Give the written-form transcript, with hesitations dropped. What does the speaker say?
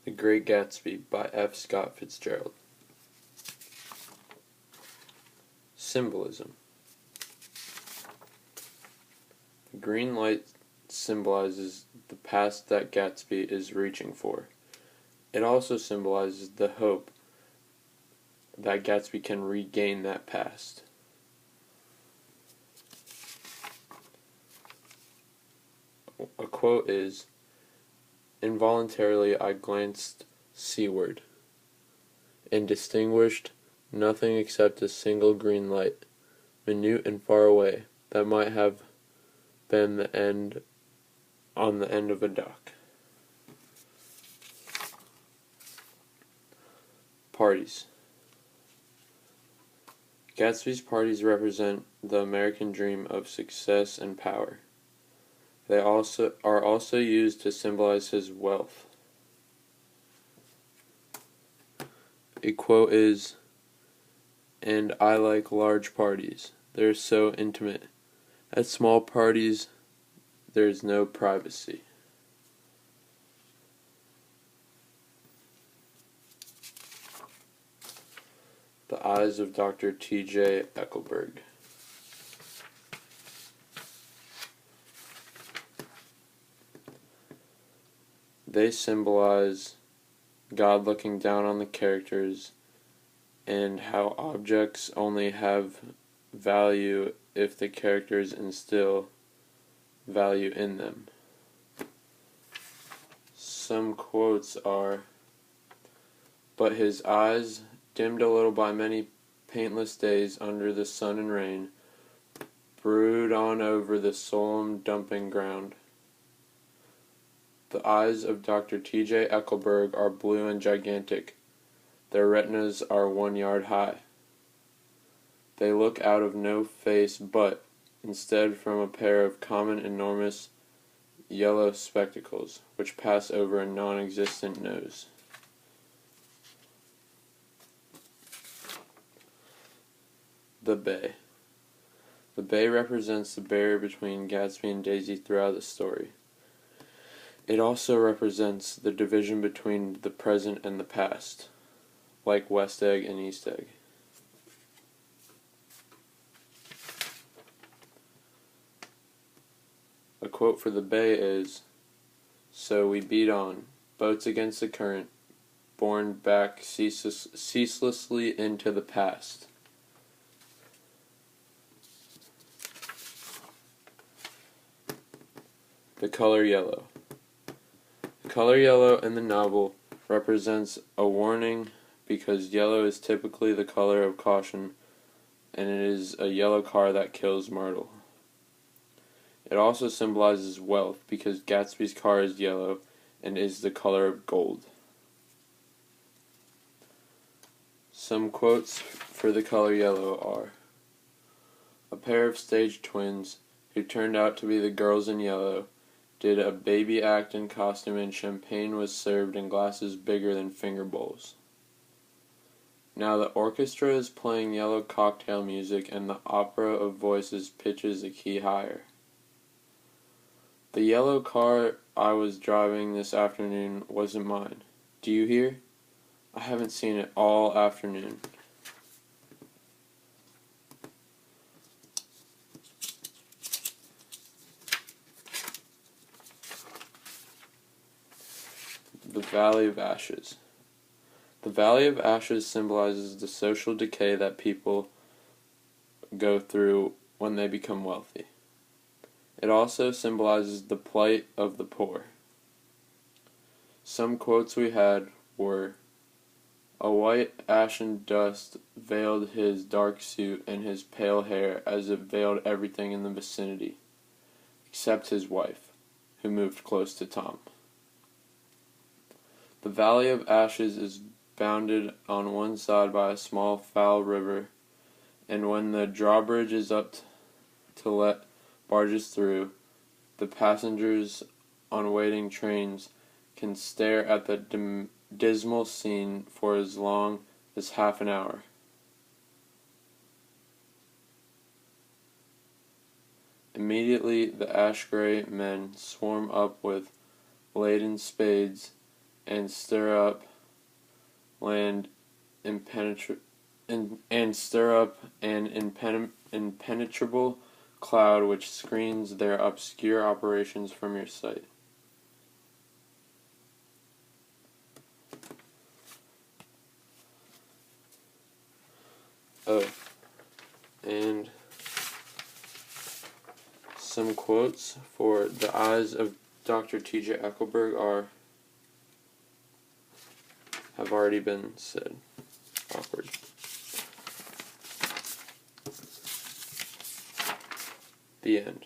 The Great Gatsby by F. Scott Fitzgerald. Symbolism. The green light symbolizes the past that Gatsby is reaching for. It also symbolizes the hope that Gatsby can regain that past. A quote is, "Involuntarily I glanced seaward, and distinguished nothing except a single green light, minute and far away, that might have been the end of a dock." Parties. Gatsby's parties represent the American dream of success and power. They are also used to symbolize his wealth. A quote is, "And I like large parties. They're so intimate. At small parties, there's no privacy." The Eyes of Dr. T.J. Eckelberg. They symbolize God looking down on the characters and how objects only have value if the characters instill value in them. Some quotes are, "But his eyes, dimmed a little by many paintless days under the sun and rain, brood on over the solemn dumping ground. The eyes of Dr. T.J. Eckelberg are blue and gigantic. Their retinas are 1 yard high. They look out of no face but, instead, from a pair of common enormous yellow spectacles, which pass over a non-existent nose." The Bay. The bay represents the barrier between Gatsby and Daisy throughout the story. It also represents the division between the present and the past, like West Egg and East Egg. A quote for the bay is, "So we beat on, boats against the current, borne back ceaselessly into the past." The color yellow. The color yellow in the novel represents a warning because yellow is typically the color of caution, and it is a yellow car that kills Myrtle. It also symbolizes wealth because Gatsby's car is yellow and is the color of gold. Some quotes for the color yellow are, "A pair of stage twins, who turned out to be the girls in yellow, did a baby act in costume and champagne was served in glasses bigger than finger bowls. Now the orchestra is playing yellow cocktail music and the opera of voices pitches a key higher. The yellow car I was driving this afternoon wasn't mine. Do you hear? I haven't seen it all afternoon." The Valley of Ashes. The Valley of Ashes symbolizes the social decay that people go through when they become wealthy. It also symbolizes the plight of the poor. Some quotes we had were, "A white ashen dust veiled his dark suit and his pale hair as it veiled everything in the vicinity, except his wife, who moved close to Tom." The Valley of Ashes is bounded on one side by a small foul river, and when the drawbridge is up to let barges through, the passengers on waiting trains can stare at the dismal scene for as long as half an hour. Immediately the ash-gray men swarm up with laden spades and stir up land and stir up an impenetrable cloud which screens their obscure operations from your sight. Oh, and some quotes for the eyes of Dr. T.J. Eckelberg have already been said. Awkward. The end.